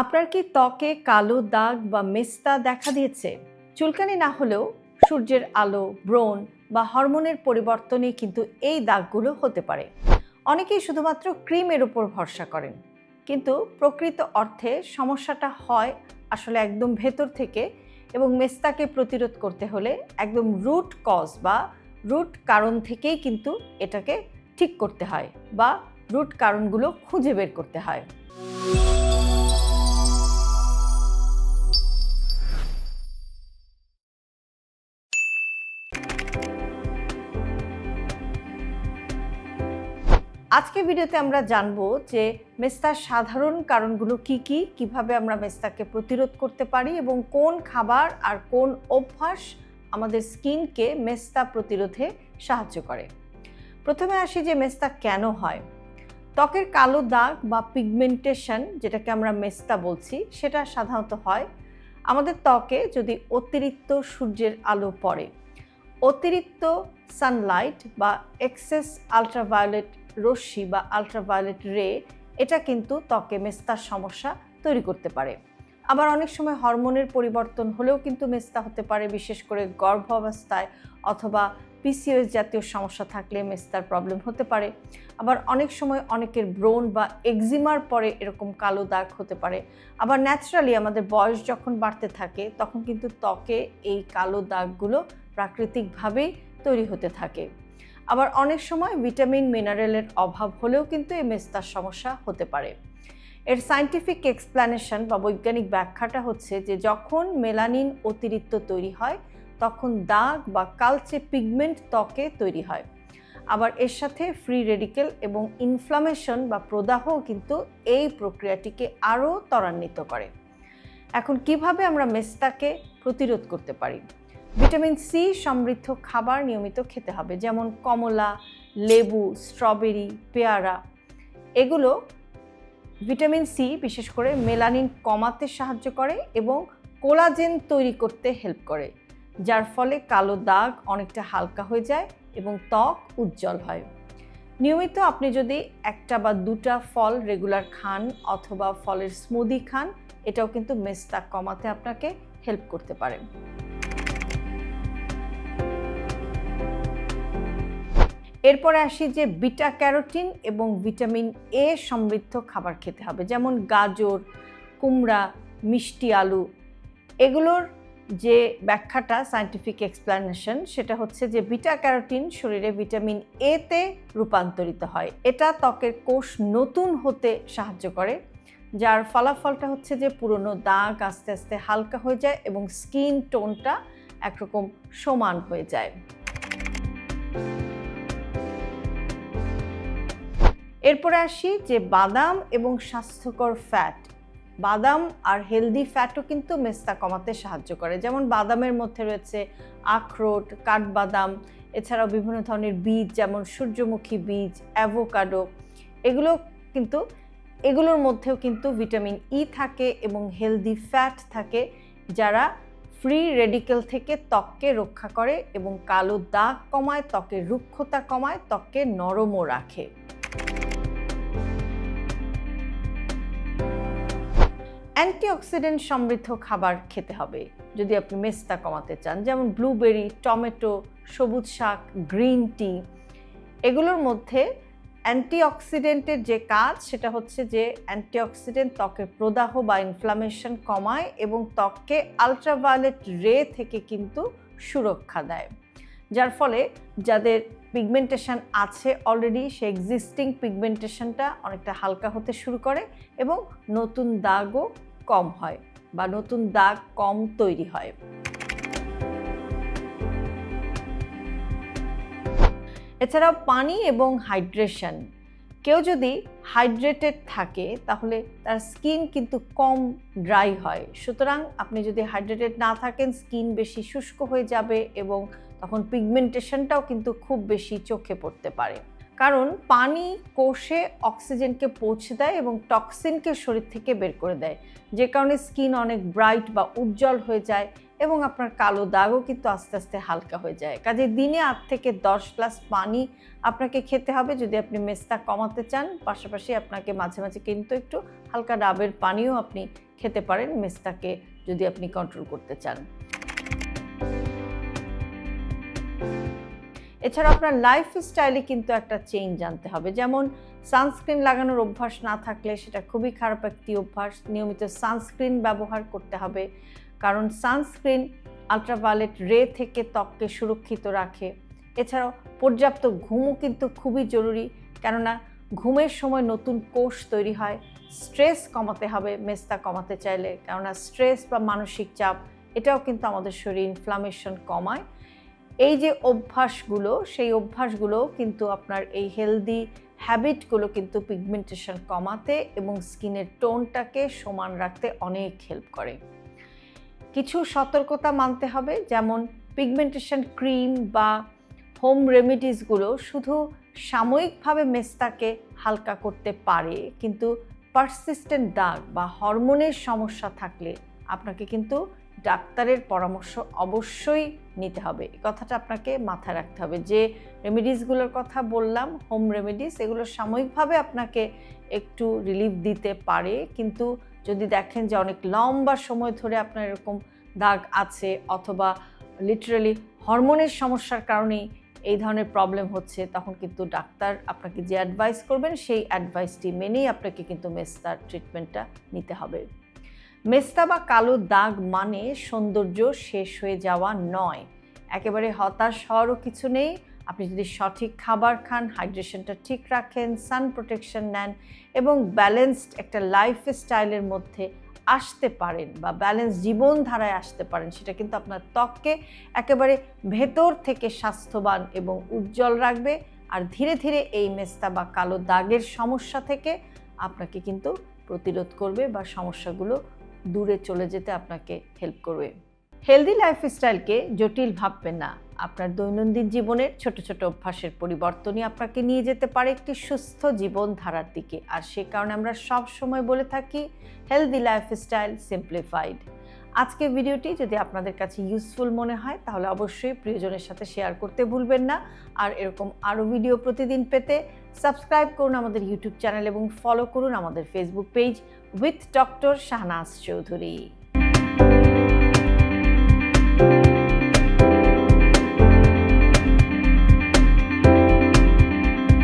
আপনার কি ত্বকে কালো দাগ বা মেস্তা দেখা দিয়েছে? চুলকানি না হলেও সূর্যের আলো, ব্রণ বা হরমোনের পরিবর্তনে কিন্তু এই দাগগুলো হতে পারে। অনেকেই শুধুমাত্র ক্রিমের উপর ভরসা করেন, কিন্তু প্রকৃত অর্থে সমস্যাটা হয় আসলে একদম ভেতর থেকে। এবং মেস্তাকে প্রতিরোধ করতে হলে একদম রুট কজ বা রুট কারণ থেকেই কিন্তু এটাকে ঠিক করতে হয় বা রুট কারণগুলো খুঁজে বের করতে হয়। আজকের ভিডিওতে আমরা জানবো যে মেস্তার সাধারণ কারণগুলো কি, কিভাবে আমরা মেস্তাকে প্রতিরোধ করতে পারি এবং কোন খাবার আর কোন অভ্যাস আমাদের স্কিনকে মেস্তা প্রতিরোধে সাহায্য করে। প্রথমে আসি যে মেস্তা কেন হয়। ত্বকের কালো দাগ বা পিগমেন্টেশন, যেটাকে আমরা মেস্তা বলছি, সেটা সাধারণত হয় আমাদের ত্বকে যদি অতিরিক্ত সূর্যের আলো পড়ে, অতিরিক্ত সানলাইট বা এক্সেস আলট্রাভায়োলেট রশ্মি বা আলট্রাভায়োলেট রে, এটা কিন্তু ত্বকে মেস্তার সমস্যা তৈরি করতে পারে। আবার অনেক সময় হরমোনের পরিবর্তন হলেও কিন্তু মেস্তা হতে পারে, বিশেষ করে গর্ভাবস্থায় অথবা পিসিওএস জাতীয় সমস্যা থাকলে মেস্তার প্রবলেম হতে পারে। আবার অনেক সময় অনেকের ব্রণ বা এক্সিমার পরে এরকম কালো দাগ হতে পারে। আবার ন্যাচারালি আমাদের বয়স যখন বাড়তে থাকে তখন কিন্তু ত্বকে এই কালো দাগগুলো প্রাকৃতিকভাবেই তৈরি হতে থাকে। আবার অনেক সময় ভিটামিন মিনারেলের অভাব হলেও কিন্তু এই মেস্তার সমস্যা হতে পারে। এর সায়েন্টিফিক এক্সপ্লেনেশন বা বৈজ্ঞানিক ব্যাখ্যাটা হচ্ছে যে যখন মেলানিন অতিরিক্ত তৈরি হয় তখন দাগ বা কালচে পিগমেন্ট ত্বকে তৈরি হয়। আবার এর সাথে ফ্রি রেডিকেল এবং ইনফ্লামেশন বা প্রদাহও কিন্তু এই প্রক্রিয়াটিকে আরও ত্বরান্বিত করে। এখন কিভাবে আমরা মেস্তাকে প্রতিরোধ করতে পারি? ভিটামিন সি সমৃদ্ধ খাবার নিয়মিত খেতে হবে, যেমন কমলা, লেবু, স্ট্রবেরি, পেয়ারা। এগুলো ভিটামিন সি বিশেষ করে মেলানিন কমাতে সাহায্য করে এবং কোলাজেন তৈরি করতে হেল্প করে, যার ফলে কালো দাগ অনেকটা হালকা হয়ে যায় এবং ত্বক উজ্জ্বল হয়। নিয়মিত আপনি যদি একটা বা দুটা ফল রেগুলার খান অথবা ফলের স্মুদি খান, এটাও কিন্তু মেস্তা কমাতে আপনাকে হেল্প করতে পারে। এরপরে আসি যে বিটা ক্যারোটিন এবং ভিটামিন এ সমৃদ্ধ খাবার খেতে হবে, যেমন গাজর, কুমড়া, মিষ্টি আলু। এগুলোর যে ব্যাখ্যাটা সায়েন্টিফিক এক্সপ্লেনেশন, সেটা হচ্ছে যে বিটা ক্যারোটিন শরীরে ভিটামিন এ তে রূপান্তরিত হয়। এটা ত্বকের কোষ নতুন হতে সাহায্য করে, যার ফলাফলটা হচ্ছে যে পুরনো দাগ আস্তে আস্তে হালকা হয়ে যায় এবং স্কিন টোনটা একরকম সমান হয়ে যায়। এরপরে আসি যে বাদাম এবং স্বাস্থ্যকর ফ্যাট। বাদাম আর হেলদি ফ্যাটও কিন্তু মেস্তা কমাতে সাহায্য করে, যেমন বাদামের মধ্যে রয়েছে আখরোট, কাঠবাদাম, এছাড়াও বিভিন্ন ধরনের বীজ যেমন সূর্যমুখী বীজ, অ্যাভোকাডো। এগুলোর মধ্যেও কিন্তু ভিটামিন ই থাকে এবং হেলদি ফ্যাট থাকে, যারা ফ্রি রেডিকেল থেকে ত্বককে রক্ষা করে এবং কালো দাগ কমায়, ত্বকের রুক্ষতা কমায়, ত্বককে নরমও রাখে। অ্যান্টিঅক্সিডেন্ট সমৃদ্ধ খাবার খেতে হবে যদি আপনি মেস্তা কমাতে চান, যেমন ব্লুবেরি, টমেটো, সবুজ শাক, গ্রিন টি। এগুলোর মধ্যে অ্যান্টিঅক্সিডেন্টের যে কাজ, সেটা হচ্ছে যে অ্যান্টিঅক্সিডেন্ট ত্বকের প্রদাহ বা ইনফ্লামেশন কমায় এবং ত্বককে আলট্রাভায়োলেট রে থেকে কিন্তু সুরক্ষা দেয়, যার ফলে যাদের পিগমেন্টেশন আছে অলরেডি, সে এক্সিস্টিং পিগমেন্টেশনটা অনেকটা হালকা হতে শুরু করে এবং নতুন দাগও কম হয় বা নতুন দাগ কম তৈরি হয়। এছাড়াও পানি এবং হাইড্রেশন। কেউ যদি হাইড্রেটেড থাকে তাহলে তার স্কিন কিন্তু কম ড্রাই হয়। সুতরাং আপনি যদি হাইড্রেটেড না থাকেন, স্কিন বেশি শুষ্ক হয়ে যাবে এবং তখন পিগমেন্টেশনটাও কিন্তু খুব বেশি চোখে পড়তে পারে। কারণ পানি কোষে অক্সিজেনকে পৌঁছে দেয় এবং টক্সিনকে শরীর থেকে বের করে দেয়, যে কারণে স্কিন অনেক ব্রাইট বা উজ্জ্বল হয়ে যায় এবং আপনার কালো দাগও কিন্তু আস্তে আস্তে হালকা হয়ে যায়। কাজে দিনে 8 থেকে 10 গ্লাস পানি আপনাকে খেতে হবে যদি আপনি মেস্তা কমাতে চান। পাশাপাশি আপনাকে মাঝে মাঝে কিন্তু একটু হালকা ডাবের পানিও আপনি খেতে পারেন মেস্তাকে যদি আপনি কন্ট্রোল করতে চান। এছাড়া আপনার লাইফস্টাইলে কিন্তু একটা চেঞ্জ আনতে হবে। যেমন সানস্ক্রিন লাগানোর অভ্যাস না থাকলে সেটা খুবই খারাপ একটি অভ্যাস। নিয়মিত সানস্ক্রিন ব্যবহার করতে হবে, কারণ সানস্ক্রিন আল্ট্রাভায়োলেট রে থেকে ত্বককে সুরক্ষিত রাখে। এছাড়াও পর্যাপ্ত ঘুমও কিন্তু খুবই জরুরি, কেননা ঘুমের সময় নতুন কোষ তৈরি হয়। স্ট্রেস কমাতে হবে মেস্তা কমাতে চাইলে, কেননা স্ট্রেস বা মানসিক চাপ এটাও কিন্তু আমাদের শরীরে ইনফ্লামেশন কমায়। এই যে অভ্যাসগুলো, সেই অভ্যাসগুলো কিন্তু আপনার এই হেলদি হ্যাবিটগুলো কিন্তু পিগমেন্টেশন কমাতে এবং স্কিনের টোনটাকে সমান রাখতে অনেক হেল্প করে। কিছু সতর্কতা মানতে হবে, যেমন পিগমেন্টেশন ক্রিম বা হোম রেমিডিসগুলো শুধু সাময়িকভাবে মেস্তাকে হালকা করতে পারে, কিন্তু পারসিস্টেন্ট দাগ বা হরমোনের সমস্যা থাকলে আপনাকে কিন্তু ডাক্তারের পরামর্শ অবশ্যই নিতে হবে। এই কথাটা আপনাকে মাথায় রাখতে হবে। যে রেমিডিসগুলোর কথা বললাম, হোম রেমিডিস, এগুলো সাময়িকভাবে আপনাকে একটু রিলিফ দিতে পারে, কিন্তু যদি দেখেন যে অনেক লম্বা সময় ধরে আপনার এরকম দাগ আছে অথবা লিটারালি হরমোনের সমস্যার কারণেই এই ধরনের প্রবলেম হচ্ছে, তখন কিন্তু ডাক্তার আপনাকে যে অ্যাডভাইস করবেন সেই অ্যাডভাইসটি মেনেই আপনাকে কিন্তু মেস্তার ট্রিটমেন্টটা নিতে হবে। মেস্তা বা কালো দাগ মানে সৌন্দর্য শেষ হয়ে যাওয়া নয়। একেবারে হতাশ হওয়ারও কিছু নেই। আপনি যদি সঠিক খাবার খান, হাইড্রেশনটা ঠিক রাখেন, সান প্রোটেকশন নেন এবং ব্যালেন্সড একটা লাইফস্টাইলের মধ্যে আসতে পারেন বা ব্যালেন্স জীবনধারায় আসতে পারেন, সেটা কিন্তু আপনার ত্বককে একেবারে ভেতর থেকে স্বাস্থ্যবান এবং উজ্জ্বল রাখবে। আর ধীরে ধীরে এই মেস্তা বা কালো দাগের সমস্যা থেকে আপনাকে কিন্তু প্রতিরোধ করবে বা সমস্যাগুলো দূরে চলে যেতে আপনাকে হেল্প করবে। হেলদি লাইফস্টাইলকে জটিল ভাববেন না। আপনার দৈনন্দিন জীবনের ছোট ছোট অভ্যাসের পরিবর্তনই আপনাকে নিয়ে যেতে পারে একটি সুস্থ জীবনধারার দিকে। আর সে কারণে আমরা সব সময় বলে থাকি হেলদি লাইফস্টাইল সিম্পলিফাইড। আজকের ভিডিওটি যদি আপনাদের কাছে ইউজফুল মনে হয় তাহলে অবশ্যই প্রিয়জনের সাথে শেয়ার করতে ভুলবেন না। আর এরকম আরও ভিডিও প্রতিদিন পেতে সাবস্ক্রাইব করুন আমাদের ইউটিউব চ্যানেল এবং ফলো করুন আমাদের Facebook page with doctor Shahnaz Chowdhury.